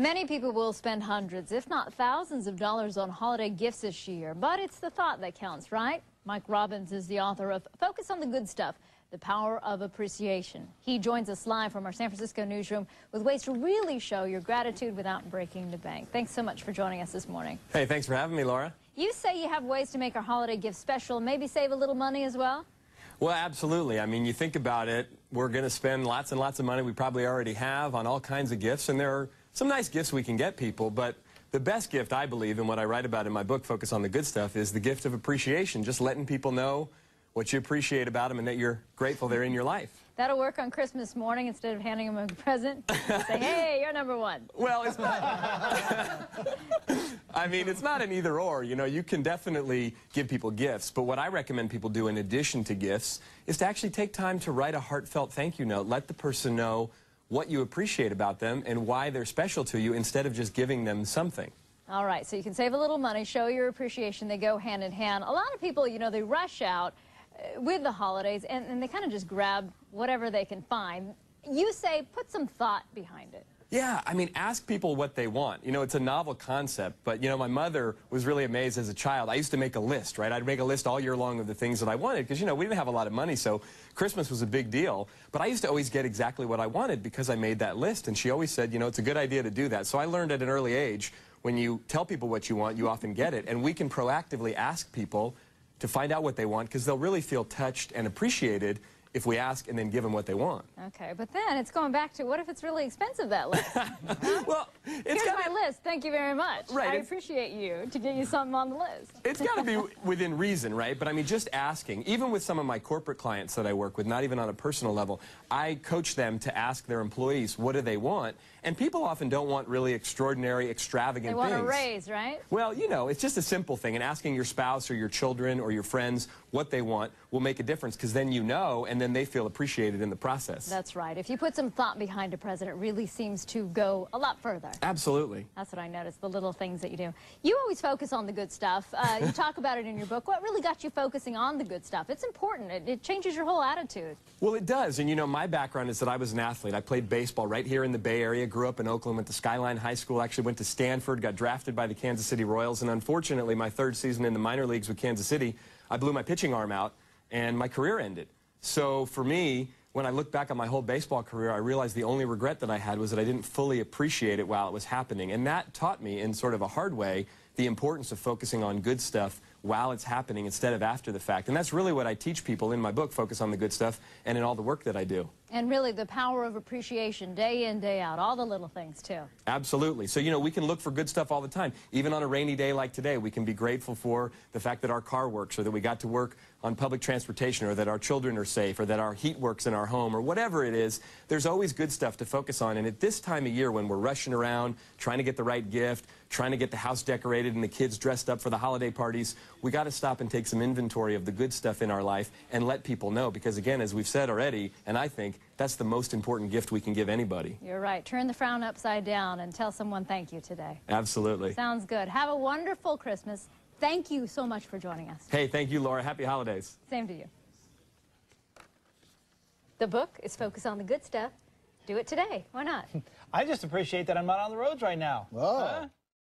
Many people will spend hundreds, if not thousands of dollars on holiday gifts this year, but it's the thought that counts, right? Mike Robbins is the author of Focus on the Good Stuff, The Power of Appreciation. He joins us live from our San Francisco newsroom with ways to really show your gratitude without breaking the bank. Thanks so much for joining us this morning. Hey, thanks for having me, Laura. You say you have ways to make our holiday gifts special, maybe save a little money as well? Well, absolutely. I mean, you think about it, we're going to spend lots and lots of money we probably already have on all kinds of gifts, and there are some nice gifts we can get people, but the best gift, I believe, and what I write about in my book, Focus on the Good Stuff, is the gift of appreciation, just letting people know what you appreciate about them and that you're grateful they're in your life. That'll work on Christmas morning instead of handing them a present. Say, hey, you're number one. Well, it's not. I mean, it's not an either or. You know, you can definitely give people gifts, but what I recommend people do in addition to gifts is to actually take time to write a heartfelt thank you note. Let the person know what you appreciate about them and why they're special to you instead of just giving them something. All right, so you can save a little money, show your appreciation. They go hand in hand. A lot of people, you know, they rush out with the holidays and they kind of just grab whatever they can find. You say put some thought behind it. Yeah, I mean, ask people what they want. You know, it's a novel concept, but, you know, my mother was really amazed as a child. I used to make a list, right? I'd make a list all year long of the things that I wanted because, you know, we didn't have a lot of money, so Christmas was a big deal. But I used to always get exactly what I wanted because I made that list, and she always said, you know, it's a good idea to do that. So I learned at an early age, when you tell people what you want, you often get it, and we can proactively ask people to find out what they want because they'll really feel touched and appreciated if we ask and then give them what they want. Okay, but then it's going back to what if it's really expensive, that list? Well, here's my list. Thank you very much. Right, I appreciate you to get you something on the list. It's got to be within reason, right? But I mean, just asking, even with some of my corporate clients that I work with, not even on a personal level, I coach them to ask their employees, what do they want? And people often don't want really extraordinary, extravagant things. They want a raise, right? Well, you know, it's just a simple thing. And asking your spouse or your children or your friends what they want will make a difference because then you know, and then they feel appreciated in the process. That's right. If you put some thought behind a present, it really seems to go a lot further. Absolutely. That's what I noticed, the little things that you do. You always focus on the good stuff. You talk about it in your book. What really got you focusing on the good stuff? It's important. It changes your whole attitude. Well, it does. And, you know, my background is that I was an athlete. I played baseball right here in the Bay Area, grew up in Oakland, went to Skyline High School, actually went to Stanford, got drafted by the Kansas City Royals, and unfortunately, my third season in the minor leagues with Kansas City, I blew my pitching arm out, and my career ended. So for me, when I look back on my whole baseball career, I realized the only regret that I had was that I didn't fully appreciate it while it was happening. And that taught me, in sort of a hard way, the importance of focusing on good stuff while it's happening instead of after the fact. And that's really what I teach people in my book, Focus on the Good Stuff, and in all the work that I do. And really the power of appreciation, day in, day out, all the little things too. Absolutely. So, you know, we can look for good stuff all the time. Even on a rainy day like today, we can be grateful for the fact that our car works, or that we got to work on public transportation, or that our children are safe, or that our heat works in our home, or whatever it is. There's always good stuff to focus on. And at this time of year when we're rushing around, trying to get the right gift, trying to get the house decorated and the kids dressed up for the holiday parties, we got to stop and take some inventory of the good stuff in our life and let people know. Because again, as we've said already, and I think, that's the most important gift we can give anybody. You're right. Turn the frown upside down and tell someone thank you today. Absolutely. Sounds good. Have a wonderful Christmas. Thank you so much for joining us. Hey, thank you, Laura. Happy holidays. Same to you. The book is Focus on the Good Stuff. Do it today. Why not? I just appreciate that I'm not on the roads right now. Oh. Huh?